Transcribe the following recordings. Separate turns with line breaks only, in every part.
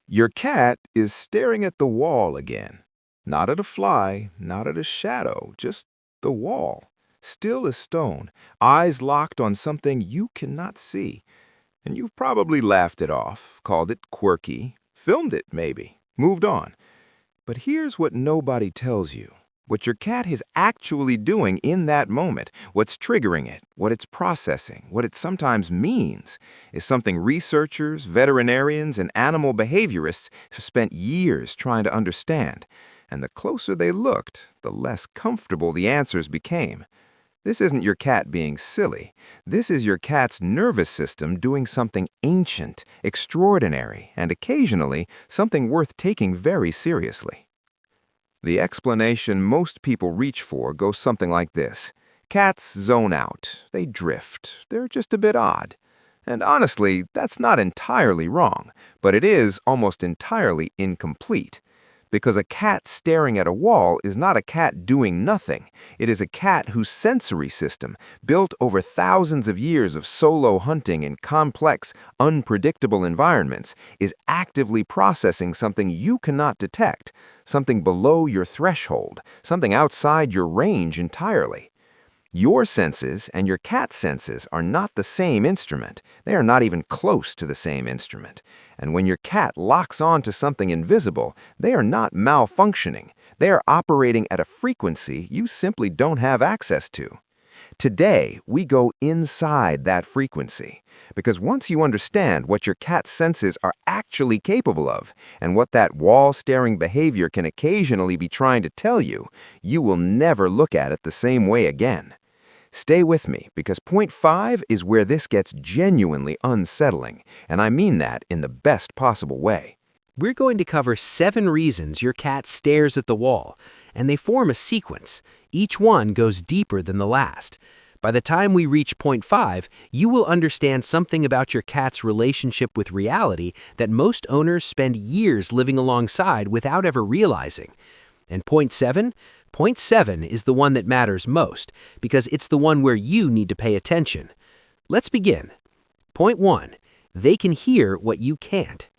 Your cat is staring at the wall again. Not at a fly, not at a shadow, just the wall. Still as stone, eyes locked on something you cannot see. And you've probably laughed it off, called it quirky, filmed it maybe, moved on. But here's what nobody tells you. What your cat is actually doing in that moment, what's triggering it, what it's processing, what it sometimes means, is something researchers, veterinarians, and animal behaviorists have spent years trying to understand. And the closer they looked, the less comfortable the answers became. This isn't your cat being silly. This is your cat's nervous system doing something ancient, extraordinary, and occasionally something worth taking very seriously. The explanation most people reach for goes something like this. Cats zone out. They drift. They're just a bit odd. And honestly, that's not entirely wrong, but it is almost entirely incomplete. Because a cat staring at a wall is not a cat doing nothing. It is a cat whose sensory system, built over thousands of years of solo hunting in complex, unpredictable environments, is actively processing something you cannot detect, something below your threshold, something outside your range entirely. Your senses and your cat's senses are not the same instrument. They are not even close to the same instrument. And when your cat locks on to something invisible, they are not malfunctioning. They are operating at a frequency you simply don't have access to. Today, we go inside that frequency. Because once you understand what your cat's senses are actually capable of, and what that wall-staring behavior can occasionally be trying to tell you, you will never look at it the same way again. Stay with me, because point 5 is where this gets genuinely unsettling, and I mean that in the best possible way.
We're going to cover 7 reasons your cat stares at the wall, and they form a sequence. Each one goes deeper than the last. By the time we reach point 5, you will understand something about your cat's relationship with reality that most owners spend years living alongside without ever realizing. And point 7? Point 7 is the one that matters most, because it's the one where you need to pay attention. Let's begin. Point 1. They can hear what you can't.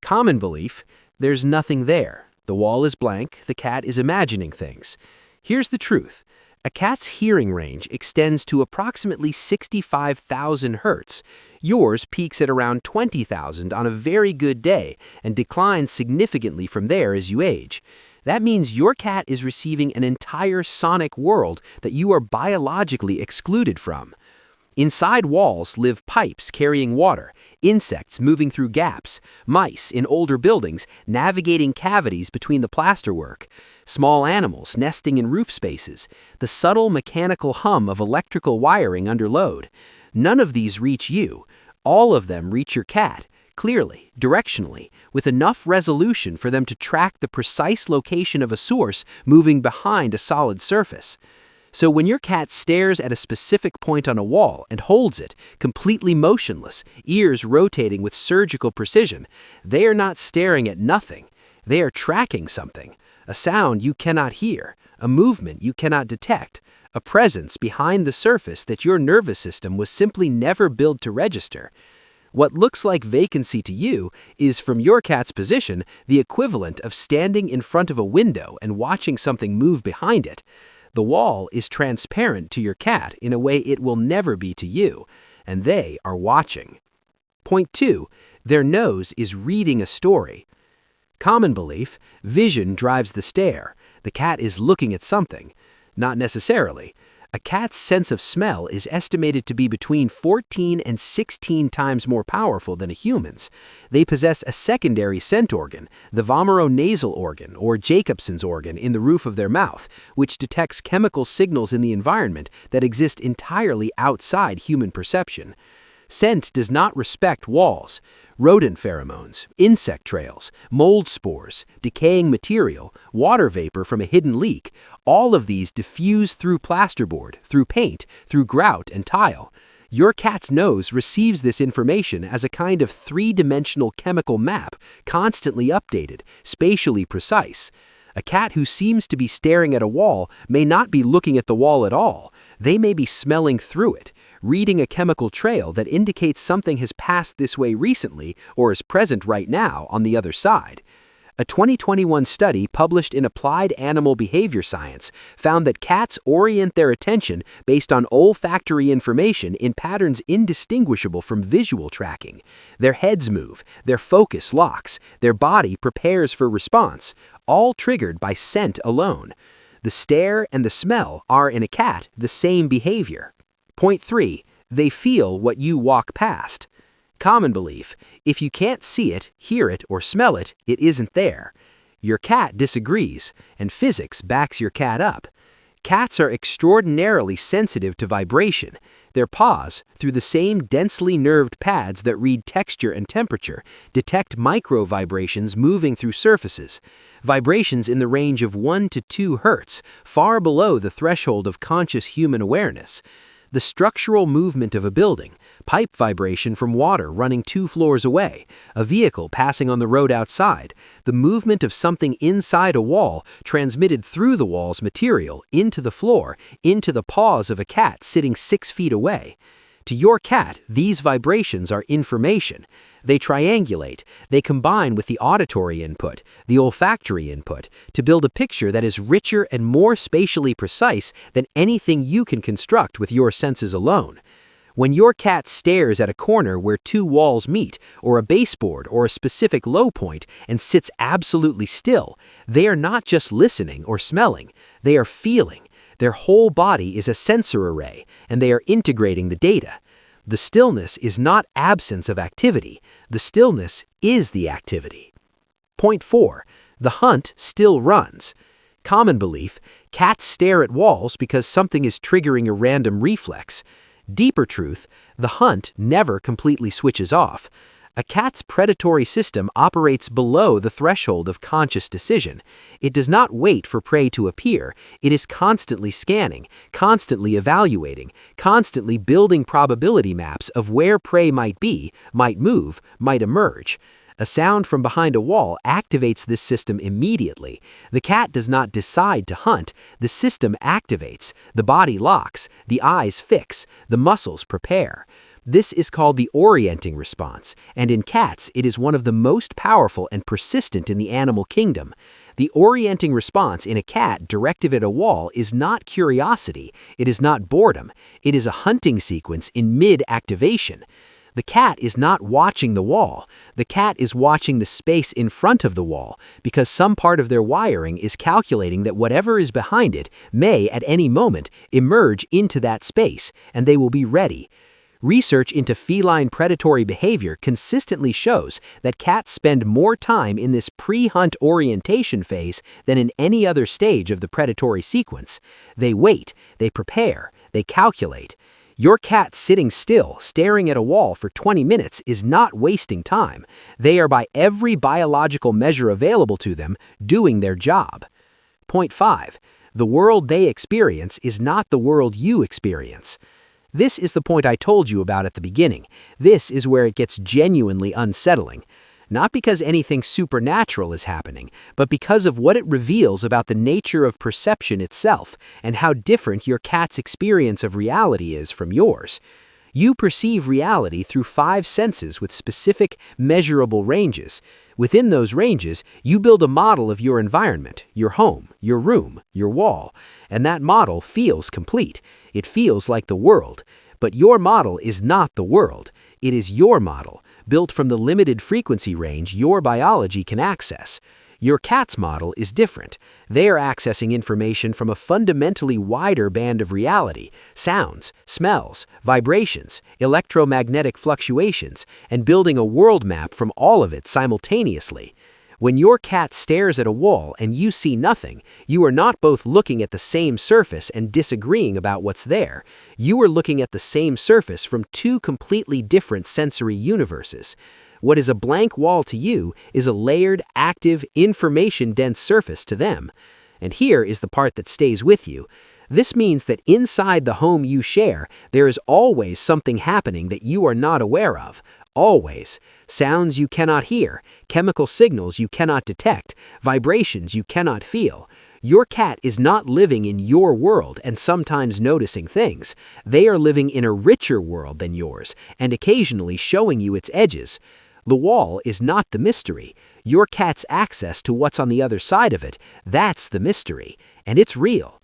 Common belief: there's nothing there. The wall is blank, the cat is imagining things. Here's the truth. A cat's hearing range extends to approximately 65,000 hertz. Yours peaks at around 20,000 on a very good day and declines significantly from there as you age. That means your cat is receiving an entire sonic world that you are biologically excluded from. Inside walls live pipes carrying water, insects moving through gaps, mice in older buildings navigating cavities between the plasterwork, small animals nesting in roof spaces, the subtle mechanical hum of electrical wiring under load. None of these reach you. All of them reach your cat, clearly, directionally, with enough resolution for them to track the precise location of a source moving behind a solid surface. So when your cat stares at a specific point on a wall and holds it, completely motionless, ears rotating with surgical precision, they are not staring at nothing. They are tracking something, a sound you cannot hear, a movement you cannot detect, a presence behind the surface that your nervous system was simply never built to register. What looks like vacancy to you is, from your cat's position, the equivalent of standing in front of a window and watching something move behind it. The wall is transparent to your cat in a way it will never be to you, and they are watching. Point 2. Their nose is reading a story. Common belief: vision drives the stare. The cat is looking at something. Not necessarily. A cat's sense of smell is estimated to be between 14 and 16 times more powerful than a human's. They possess a secondary scent organ, the vomeronasal organ, or Jacobson's organ, in the roof of their mouth, which detects chemical signals in the environment that exist entirely outside human perception. Scent does not respect walls. Rodent pheromones, insect trails, mold spores, decaying material, water vapor from a hidden leak, all of these diffuse through plasterboard, through paint, through grout and tile. Your cat's nose receives this information as a kind of 3-dimensional chemical map, constantly updated, spatially precise. A cat who seems to be staring at a wall may not be looking at the wall at all. They may be smelling through it, reading a chemical trail that indicates something has passed this way recently or is present right now on the other side. A 2021 study published in Applied Animal Behavior Science found that cats orient their attention based on olfactory information in patterns indistinguishable from visual tracking. Their heads move, their focus locks, their body prepares for response, all triggered by scent alone. The stare and the smell are, in a cat, the same behavior. Point 3. They feel what you walk past. Common belief: if you can't see it, hear it, or smell it, it isn't there. Your cat disagrees, and physics backs your cat up. Cats are extraordinarily sensitive to vibration. Their paws, through the same densely nerved pads that read texture and temperature, detect micro vibrations moving through surfaces. Vibrations in the range of 1 to 2 Hz, far below the threshold of conscious human awareness. The structural movement of a building, pipe vibration from water running 2 floors away, a vehicle passing on the road outside, the movement of something inside a wall transmitted through the wall's material into the floor, into the paws of a cat sitting 6 feet away. To your cat, these vibrations are information. They triangulate, they combine with the auditory input, the olfactory input, to build a picture that is richer and more spatially precise than anything you can construct with your senses alone. When your cat stares at a corner where 2 walls meet, or a baseboard or a specific low point, and sits absolutely still, they are not just listening or smelling, they are feeling. Their whole body is a sensor array, and they are integrating the data. The stillness is not absence of activity. The stillness is the activity. Point 4. The hunt still runs. Common belief: cats stare at walls because something is triggering a random reflex. Deeper truth: the hunt never completely switches off. A cat's predatory system operates below the threshold of conscious decision. It does not wait for prey to appear. It is constantly scanning, constantly evaluating, constantly building probability maps of where prey might be, might move, might emerge. A sound from behind a wall activates this system immediately. The cat does not decide to hunt. The system activates. The body locks. The eyes fix. The muscles prepare. This is called the orienting response, and in cats it is one of the most powerful and persistent in the animal kingdom. The orienting response in a cat directed at a wall is not curiosity, it is not boredom, it is a hunting sequence in mid-activation. The cat is not watching the wall, the cat is watching the space in front of the wall, because some part of their wiring is calculating that whatever is behind it may, at any moment, emerge into that space, and they will be ready. Research into feline predatory behavior consistently shows that cats spend more time in this pre-hunt orientation phase than in any other stage of the predatory sequence. They wait, they prepare, they calculate. Your cat sitting still, staring at a wall for 20 minutes is not wasting time. They are, by every biological measure available to them, doing their job. Point 5. The world they experience is not the world you experience. This is the point I told you about at the beginning. This is where it gets genuinely unsettling. Not because anything supernatural is happening, but because of what it reveals about the nature of perception itself and how different your cat's experience of reality is from yours. You perceive reality through 5 senses with specific, measurable ranges. Within those ranges, you build a model of your environment, your home, your room, your wall, and that model feels complete. It feels like the world. But your model is not the world. It is your model, built from the limited frequency range your biology can access. Your cat's model is different. They are accessing information from a fundamentally wider band of reality: sounds, smells, vibrations, electromagnetic fluctuations, and building a world map from all of it simultaneously. When your cat stares at a wall and you see nothing, you are not both looking at the same surface and disagreeing about what's there. You are looking at the same surface from 2 completely different sensory universes. What is a blank wall to you is a layered, active, information-dense surface to them. And here is the part that stays with you. This means that inside the home you share, there is always something happening that you are not aware of. Always. Sounds you cannot hear, chemical signals you cannot detect, vibrations you cannot feel. Your cat is not living in your world and sometimes noticing things. They are living in a richer world than yours and occasionally showing you its edges. The wall is not the mystery. Your cat's access to what's on the other side of it, that's the mystery, and it's real.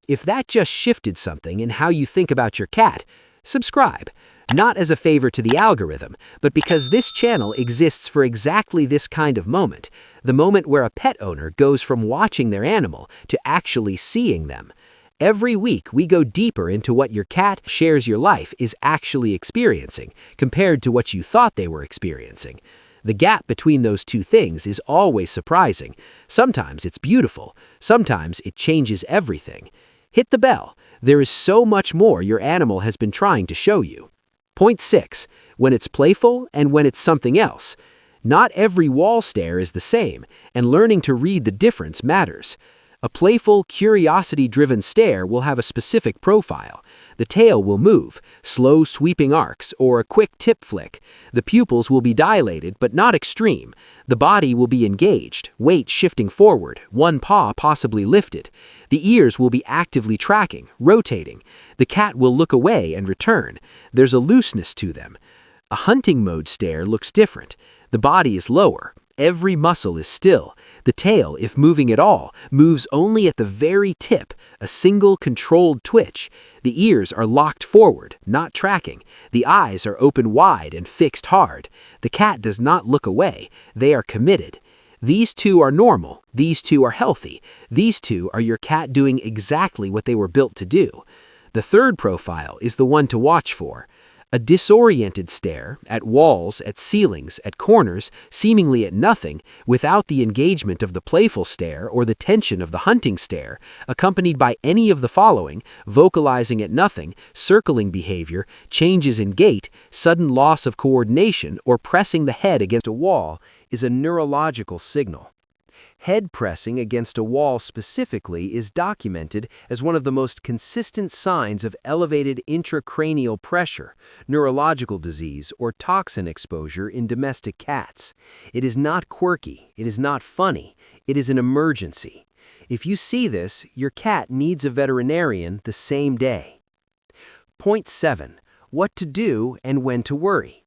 If that just shifted something in how you think about your cat, subscribe. Not as a favor to the algorithm, but because this channel exists for exactly this kind of moment, the moment where a pet owner goes from watching their animal to actually seeing them. Every week, we go deeper into what your cat shares your life is actually experiencing, compared to what you thought they were experiencing. The gap between those two things is always surprising. Sometimes it's beautiful, sometimes it changes everything. Hit the bell. There is so much more your animal has been trying to show you. Point 6. When it's playful and when it's something else. Not every wall stare is the same, and learning to read the difference matters. A playful, curiosity-driven stare will have a specific profile. The tail will move, slow sweeping arcs, or a quick tip flick. The pupils will be dilated but not extreme. The body will be engaged, weight shifting forward, one paw possibly lifted. The ears will be actively tracking, rotating. The cat will look away and return. There's a looseness to them. A hunting mode stare looks different. The body is lower. Every muscle is still. The tail, if moving at all, moves only at the very tip, a single controlled twitch. The ears are locked forward, not tracking. The eyes are open wide and fixed hard. The cat does not look away. They are committed. These two are normal. These two are healthy. These two are your cat doing exactly what they were built to do. The third profile is the one to watch for. A disoriented stare, at walls, at ceilings, at corners, seemingly at nothing, without the engagement of the playful stare or the tension of the hunting stare, accompanied by any of the following: vocalizing at nothing, circling behavior, changes in gait, sudden loss of coordination, or pressing the head against a wall, is a neurological signal. Head pressing against a wall specifically is documented as one of the most consistent signs of elevated intracranial pressure, neurological disease, or toxin exposure in domestic cats. It is not quirky, it is not funny, it is an emergency. If you see this, your cat needs a veterinarian the same day. Point 7. What to do and when to worry.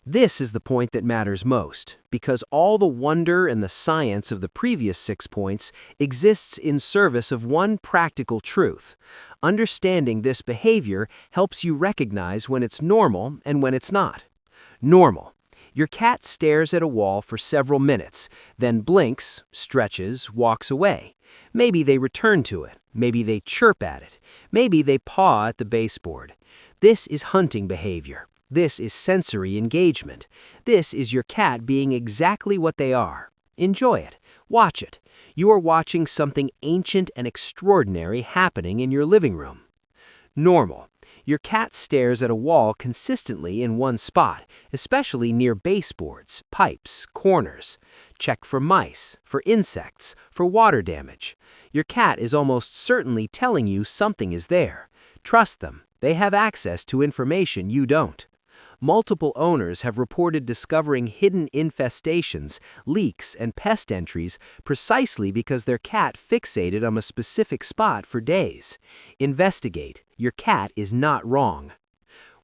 This is the point that matters most, because all the wonder and the science of the previous 6 points exists in service of one practical truth. Understanding this behavior helps you recognize when it's normal and when it's not. Normal. Your cat stares at a wall for several minutes, then blinks, stretches, walks away. Maybe they return to it. Maybe they chirp at it. Maybe they paw at the baseboard. This is hunting behavior. This is sensory engagement. This is your cat being exactly what they are. Enjoy it. Watch it. You are watching something ancient and extraordinary happening in your living room. Normal. Your cat stares at a wall consistently in one spot, especially near baseboards, pipes, corners. Check for mice, for insects, for water damage. Your cat is almost certainly telling you something is there. Trust them. They have access to information you don't. Multiple owners have reported discovering hidden infestations, leaks, and pest entries precisely because their cat fixated on a specific spot for days. Investigate. Your cat is not wrong.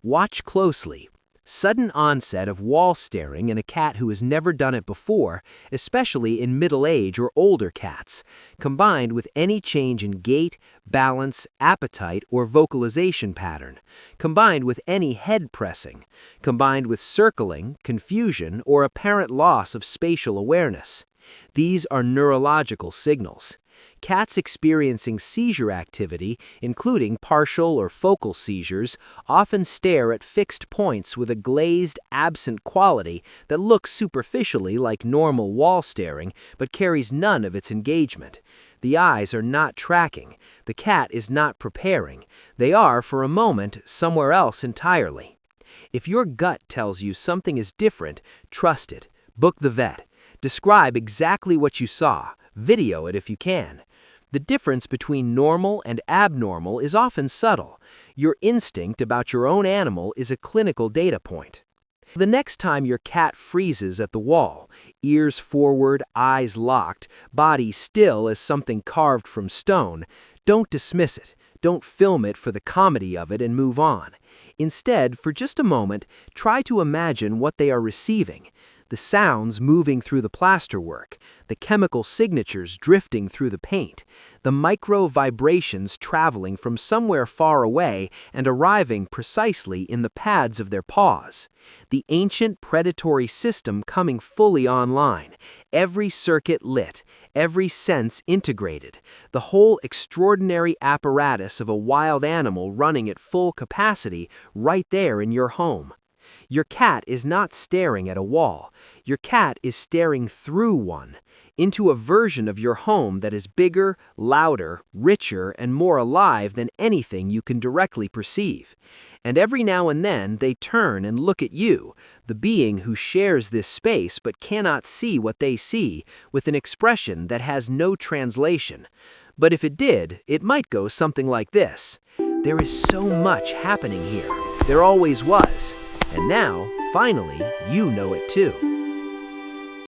Watch closely. Sudden onset of wall staring in a cat who has never done it before, especially in middle age or older cats, combined with any change in gait, balance, appetite, or vocalization pattern, combined with any head pressing, combined with circling, confusion, or apparent loss of spatial awareness. These are neurological signals. Cats experiencing seizure activity, including partial or focal seizures, often stare at fixed points with a glazed, absent quality that looks superficially like normal wall staring but carries none of its engagement. The eyes are not tracking. The cat is not preparing. They are, for a moment, somewhere else entirely. If your gut tells you something is different, trust it. Book the vet. Describe exactly what you saw. Video it if you can. The difference between normal and abnormal is often subtle. Your instinct about your own animal is a clinical data point. The next time your cat freezes at the wall, ears forward, eyes locked, body still as something carved from stone, don't dismiss it. Don't film it for the comedy of it and move on. Instead, for just a moment, try to imagine what they are receiving. The sounds moving through the plasterwork, the chemical signatures drifting through the paint, the micro vibrations traveling from somewhere far away and arriving precisely in the pads of their paws. The ancient predatory system coming fully online, every circuit lit, every sense integrated, the whole extraordinary apparatus of a wild animal running at full capacity right there in your home. Your cat is not staring at a wall. Your cat is staring through one, into a version of your home that is bigger, louder, richer, and more alive than anything you can directly perceive. And every now and then they turn and look at you, the being who shares this space but cannot see what they see, with an expression that has no translation. But if it did, it might go something like this. There is so much happening here. There always was. And now, finally, you know it too.